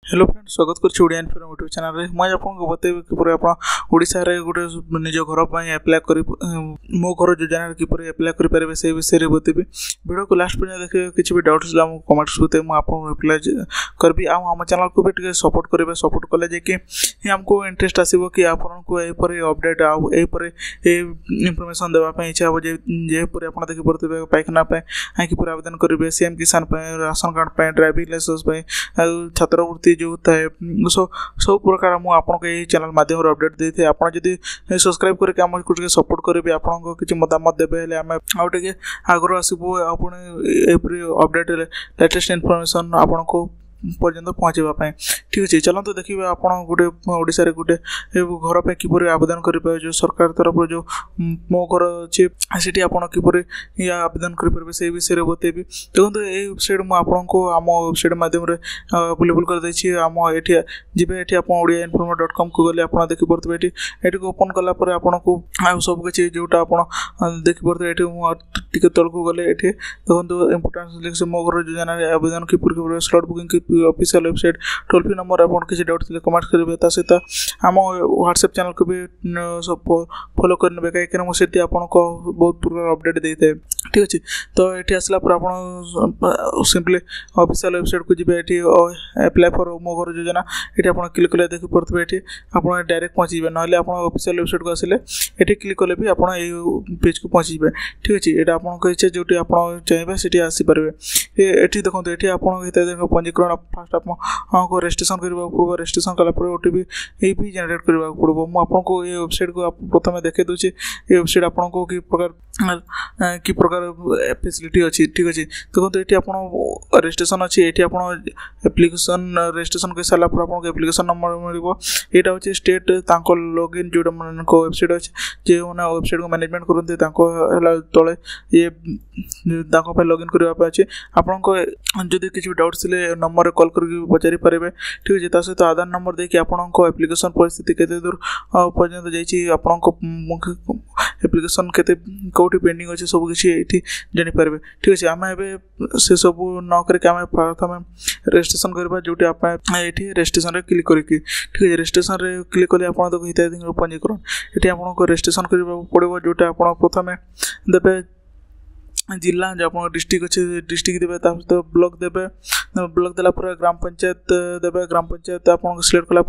Hello friends, स्वागत कर Odia inform YouTube channel रे। मैं आपको बतेबी किपर आप ओडिशा रे गोटे निज घर पर अप्लाई कर मो घर योजना किपर अप्लाई कर पारे से विषय में बतेबी। वीडियो को लास्ट पर्यंत देखिए। किसी भी डाउट्स कमेंट्स बताइए, मुझे आपको रिप्लाई करबी। आम चैनल को भी टे सपोर्ट करेंगे। सपोर्ट कले जे हमको इंटरेस्ट आसो कि आपको यहपर अपडेट आपर इनफर्मेशन देवाई इच्छा हे जेपर आप देखिए पाइखाना किपर आवेदन करेंगे, सीएम किसान राशन कार्ड ड्राइविंग लाइसेंस छात्रवृत्ति जो थाए सब प्रकार मुझे आपको ये चैनल माध्यम अपडेट दे थे। आप जब सब्सक्राइब करके आम कुछ सपोर्ट करेंगे, आपको किसी मतामत देवे आम आउ टे आगर आसबू अपडेट लेटेस्ट इनफॉरमेशन आपको पर्यंत पहुँचापी। ठीक अच्छे, चलते देखिए आप गोटे ओडिशा रे गोटे घर पे किपर आवेदन करेंगे। जो सरकार तरफ जो मो घर अच्छे से आप किपर आवेदन करेंगे से विषय में बतेबी। देखो ये वेबसाइट मुझे आम वेबसाइट मध्यम अवेलेबल कर देछि। आम ये जी आप odia.informa.com को गले आप देखिपे ये ओपन कलापर आपको सब किसी जोटा आप देखिपे टे तल को गले ये देखो इम्पोर्टान्स मो घर योजना आवेदन किपर slot booking official website toll free number आप किसी डाउट थे कमेंट करेंगे। सहित आम व्हाट्सएप चैनल को भी सब फॉलो करने कहीं मुझे आपको बहुत प्रकार अपडेट देते हैं। ठीक अच्छे, तो ये आसला पर आप सिंपली ऑफिशियल वेबसाइट को जी अप्लाई फॉर मो घर योजना ये आप क्लिक कले देखिए पड़े ये आप डायरेक्ट पहुँचे ना आप ऑफिशियल वेबसाइट को आसिले ये क्लिक कले भी आप पेज को पहुँचे। ठीक अच्छे, ये आपको इच्छा जो आप चाहिए से आसीपारे। ये देखो ये आप पंजीकरण फास्ट आपको रजिस्ट्रेशन करने पड़ो। रजिस्ट्रेशन कलापर ओटीपी भी जनरेट करने पड़ो। मुझको ये वेबसाइट को प्रथम देखे दूसरी ये वेबसाइट आपको कि प्रकार फैसिलिटी अच्छी। ठीक अच्छे, देखो ये आप रजिस्ट्रेशन अच्छी ये आप एप्लिकेशन रजिस्ट्रेशन कर सारापर आपको एप्लिकेशन नंबर मिल। यहाँ हूँ स्टेट लॉगिन जो वेबसाइट अच्छे जो मैंने वेबसाइट को मैनेजमेंट करते तले ये लॉगिन करने अच्छे। आपको जदि किसी डाउट थे नंबर कॉल करके पचारि पारे। ठीक अच्छे, सहित आधार नंबर देखिए आपको एप्लिकेशन परिस्थिति केते दूर पर्यंत जाइए, आपको एप्लिकेशन केते कौटी पेंडिंग अच्छे सब किसी ये जानीपारे। ठीक अच्छे, आम से सब न करके आम प्रथम रजिस्ट्रेशन करवा जो आप ये रजिस्ट्रेशन क्लिक करके। ठीक है, रजिस्ट्रेशन क्लिक कले आप हिताधिकारी पंजीकरण ये आपको रजिस्ट्रेशन करने पड़ो। जोटा आप प्रथम देवे जिला जो आप डिस्ट्रिक्ट अच्छे डिस्ट्रिक्ट देवे, सहित ब्लॉक देवे। ब्लॉक देला ग्राम पंचायत देवे। ग्राम पंचायत आप सिलेक्ट कला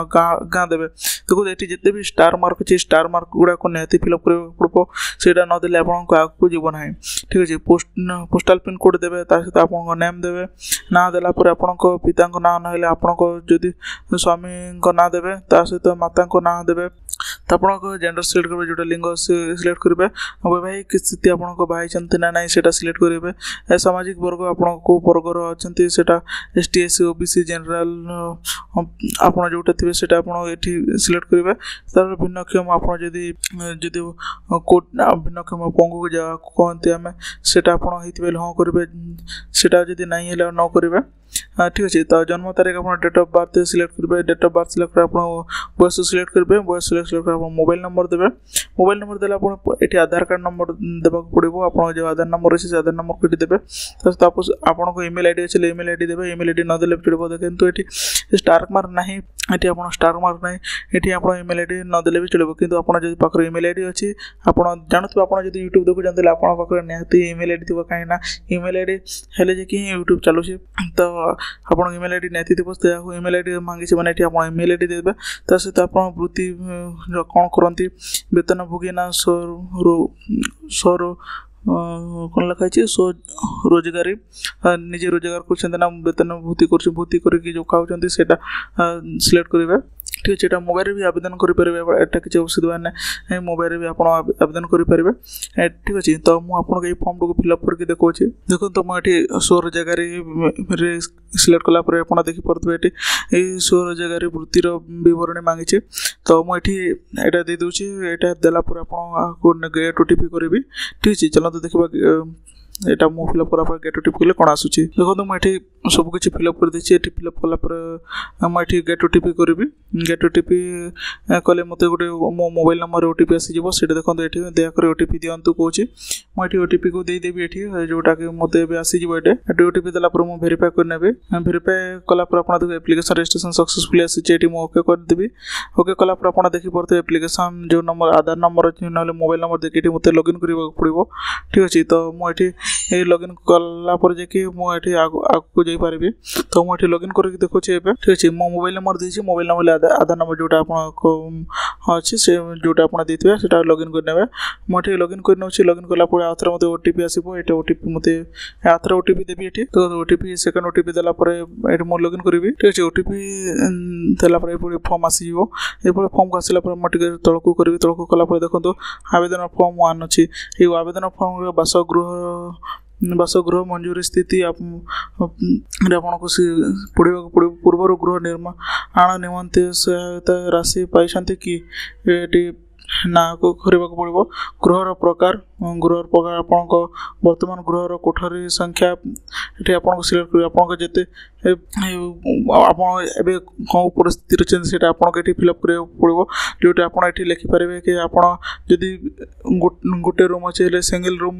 गाँ देवे। देखो ये जिते भी स्टार मार्क अच्छे स्टार मार्क गुड़ा को निहाती फिलअप करने पड़ो। सेटा नदेले आपको आगे जीव ना। ठीक अच्छे, पोस्टाल पिन कोड देवे, सहित आप नेम देवे। ना देला आपको पिता ना ना आपको जदि स्वामी ना देवे, सहित माता ना देवे। तो आपको जेंडर सिलेक्ट करेंगे, जो लिंग सिलेक्ट करेंगे। वैवाहिक स्थिति आपको बाई ना ना से सिलेक्ट करेंगे। सामाजिक वर्ग आपको वर्गर अच्छा से ST SC OBC जनरल आप जोटा थे से सिलेक्ट करेंगे। तार भिन्नक्षम आप कोट भिन्नक्षम पंगु जहाँ कहते आम से हाँ करेंगे, सेटा जदि नहीं है न करेंगे। ठीक अच्छे, तो जन्म तारीख आप डेट ऑफ बर्थ सिलेक्ट करेंगे। डेट ऑफ बर्थ सिलेक्ट कर बयस सिलेक्ट करेंगे। बयस सिलेक्ट कर मोबाइल नंबर देवे। मोबाइल नंबर देला ये आधार कार्ड नंबर देवाक पड़ो। आप जो आधार नंबर अच्छे से आधार नंबर को देवे। तो आपको ईमेल आईडी अच्छे ईमेल आईडी देवे। ईमेल आईडी न देले चलो। देखो ये स्टार मार्क ना ये आप स्टार मार्क ना ये आप ईमेल आईडी न देले भी चलो। कि आप पाखे ईमेल आईडी अच्छी आप जानते आप यूट्यूब देखो जानते आप निहाती ईमेल आईडी थी कहीं ईमेल आईडी हेले कि यूट्यूब चलू। तो आप ईमेल आईडी निहाती थी ईमेल आईडी मांगी मैंने ये आप ईमेल आईडी देवे। सहित आप वृत्ति कौन करती वेतन भोगी ना स्वर कौन लिखाई सो रोजगारी निजे रोजगार कर वेतन भूति करके जो खाऊँ से सिलेक्ट करेंगे। ठीक अच्छे, मोबाइल भी आवेदन करेंगे। एटा किसी असुविधा ना, मोबाइल भी आप आवेदन करेंगे। ठीक अच्छे, तो मुझे ये फॉर्म को फिलअप करके देखो। देखो तो मुझे सो रोजगार सिलेक्ट कलापर आप देखिपे ये सो रोजगार वृत्तिर बरणी मांगी। तो मुझे दे दूसरी यहाँ देलापर आपको नोटिफाई करी। ठीक अच्छे, चलते देखा एटा मु फिलअप करा पर गेट ओटीपी कले कोन आसुची देखो मैं एठी सब कुछ फिलअप कर देछि एठी फिलअप कला पर मैं एठी गेट ओटीपी करबी गेट ओटीपी कले मते गोटे मो मोबाइल नंबर ओटीपी आसी जिवो सेटा देखो एठी दया कर ओटीपी दियंतु कहूची मैं एठी ओटीपी को दे देबी एठी जोटा कि मते बे आसी जिवो एठी ओटीपी दला पर मु वेरीफाई कर नेबे वेरीफाई कला पर आपण देखो एप्लीकेशन रजिस्ट्रेशन सक्सेसफुली आसी एठी मु ओके कर देबी ओके कला पर आपण देखि परते एप्लीकेशन जो नंबर आधार नंबर अछि नले मोबाइल नंबर देखि एठी मते लॉगिन करबा पड़िबो ठीक अछि तो मु एठी ए लॉगिन कला पर जे कि मु एठी आगु जाई पारबी तो मु एठी लॉगिन करके देखो छै एबे ठीक अछि मो मोबाइल नंबर देछि मोबाइल नंबर आधार नंबर जोटा आपण को अछि से जोटा आपण देथिबे सेटा लॉगिन कर नेबे मु एठी लॉगिन कर नउछि लॉगिन कला पर आथरा मते ओटीपी आसीबो एटा ओटीपी मते आथरा ओटीपी देबी एठी तो ओटीपी सेकंड ओटीपी देला पर एठी मु लॉगिन करबी ठीक अछि ओटीपी देला पर एपडी फॉर्म आसी जिवो एपडी फॉर्म को आसीला पर मटे तळकु करबी तळकु कला पर देखंतो आवेदन फॉर्म 1 अछि ए आवेदन फॉर्म रे बासगृह मंजूरी स्थिति आपन को पढ़ा पूर्व गृह निर्माण निमंते सहायता राशि पाइछन्ते कि एटी ना को करबा पड़िबो गृहर प्रकार आपन को वर्तमान गृहर कोठरी संख्या एटी आपन को सिलेक्ट कर आपन को जते आपन एबे को परिस्थिति रचन सेटा आपन को एटी फिलअप करे पड़िबो जोटा आपन एटी लिखि पारिबे कि आपन जदी गोटे रूम अछि सिंगल रूम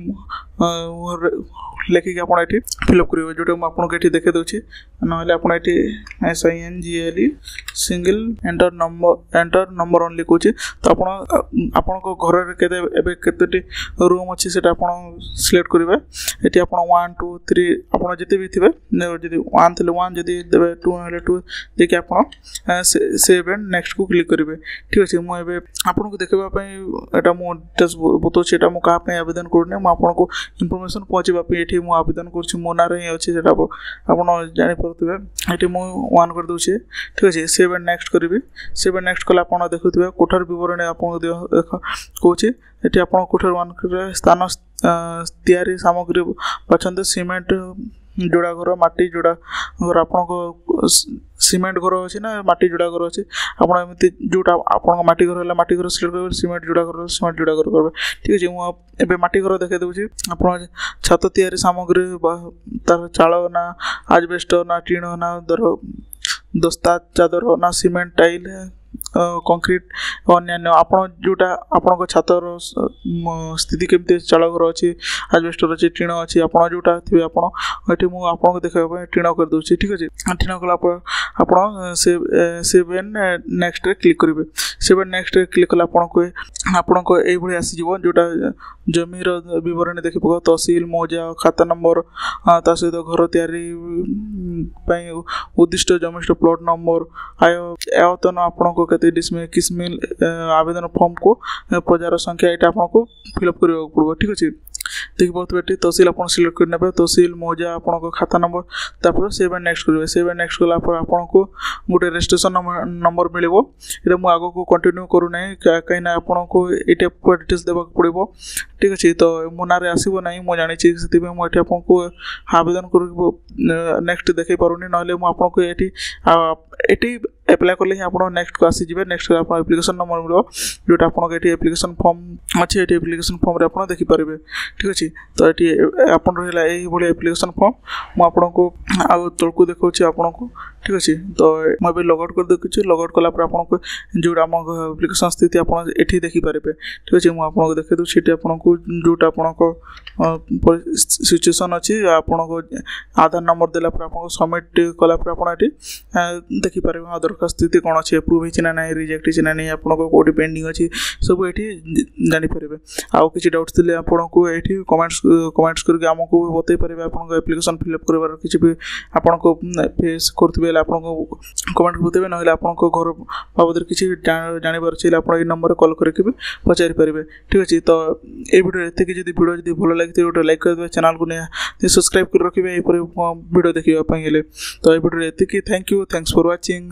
लेखिक आपन एटी फिलअप करिवे जोटा हम आपन को एटी देखे दोछि नहले आपन एटी SINGLE single enter number only कोछि तो आपन को घर रे केते एबे केतेटी रूम अछि सेटा आपन सिलेक्ट करिवे एटी आपन 1 2 3 आपन जते भी थिबे जदी 1 थिले 1 जदी देबे 2 हले 2 देखि आपन सेव एंड नेक्स्ट को क्लिक करिवे ठीक अछि मु एबे आपन को देखबा पई एटा मु टेस्ट बतो छेटा मु का पई आवेदन करने मु आपन को इंफॉर्मेशन पहुंचबा पई एठी मु आवेदन करछि मो नारे ही अछि जेटा आपन जानि परतबे एठी मु 1 कर दोछि ठीक अछि सेव एंड नेक्स्ट करिवे सेव एंड नेक्स्ट कला आपन देखुथिबे कोठर विवरण आपन देख कहूछि एठी आपन कोठर 1 रे स्थान तयारी सामग्री पछंद सीमेंट जोड़ा घर माटी जोड़ा घर आपन को सीमेंट घर अछि ना माटी जोड़ा घर अछि आपन एमिति जोटा आपन माटी घर हला माटी घर सिलेक्ट करबे सीमेंट जोड़ा घर सीमेंट जोड़ा घर करबे ठीक अछि मु एबे माटी घर देखे देउछि आपन छत तयारी सामग्री तार चाळ ना एस्बेस्टस ना टीण ना दस्ता चादर ना सीमेंट टाइल कंक्रीट अन्य आपन जोटा आपन को छातर स्थिति केमते चाळ घर अछि एस्बेस्टस अछि टीण अछि आपन जोटा थिबे आपन एठी मु आपन को देखाबे टीण कर दोछि ठीक अछि टीण कला पर आपन सेव एंड नेक्स्ट रे क्लिक करिवे सेव एंड नेक्स्ट रे क्लिक कला आपन को एई भली आसी जिवो जोटा जमी रो विवरण देखि पको तहसील मौजा खाता नंबर ता सहित घर तयारी पई उद्दिष्ट जमिष्ट प्लॉट नंबर आयतन आपन को कते डिसमिल किसमिल आवेदन फॉर्म को प्रजार संख्या एटा आपन को फिलअप करबा पड़बो ठीक अछि देखि बहुत बेटी तहसील आपन सिलेक्ट कर नेबे तहसील मौजा आपन को खाता नंबर तापर सेव एंड नेक्स्ट करबे सेव एंड नेक्स्ट कला पर आपन को गोटे रजिस्ट्रेशन नंबर मिलिबो एटा मु आगो को कंटिन्यू करू नै काई ना आपन को एटा पूरा डिटेल्स देबा पड़िबो ठीक अछि तो मो नारे आसीबो नै मो जानि छी सेति में मो एटा आपन को आवेदन करबो नेक्स्ट देखै पारुनी नले मु आपन को एटी अप्लाई करले आपन नेक्स्ट को आसी जिवे नेक्स्ट आपन एप्लीकेशन नंबर मिलो जोटा आपन के एटी एप्लीकेशन फॉर्म अछि एटी एप्लीकेशन फॉर्म रे आपन देखि पारिबे ठीक अछि तो एटी आपन रहला एही बोले एप्लीकेशन फॉर्म मु आपन को आ तळकु देखौछि आपन को ठीक अछि तो म बे लॉग आउट कर देखछि लॉग आउट कला पर आपन को जोटा हम एप्लीकेशन स्थिति आपन एठी देखि पारिबे ठीक अछि मु आपन को देखै दउ छिटे आपन को जोटा आपन को सिचुएशन अछि आपन को आधार नंबर देला पर आपन को सबमिट कला पर आपन एठी देखि पारिबे आधार का स्थिति कोन अछि अप्रूव हिछि ना नै रिजेक्ट हिछि ना नै आपन को कोडी पेंडिंग अछि सब एठी जानि पारिबे आ किछि डाउट्स दिले आपन को एठी कमेंट्स करके हमको बतै पारिबे आपन को एप्लीकेशन फिल अप करबार किछि भी आपन को फेस करथबे आपन को कमेंट बतैबे नहले आपन को घर बाबद किछि जानि बार छै आपन ए नंबर कॉल करके भी पचारि पारिबे ठीक अछि तो ए वीडियो एते कि जदी वीडियो जदी भलो लागिते ओटा लाइक कर देबे चैनल को ने सब्सक्राइब कर रखिबे ए पर वीडियो देखिबा पई गेले तो ए वीडियो एते कि thank you thanks for watching.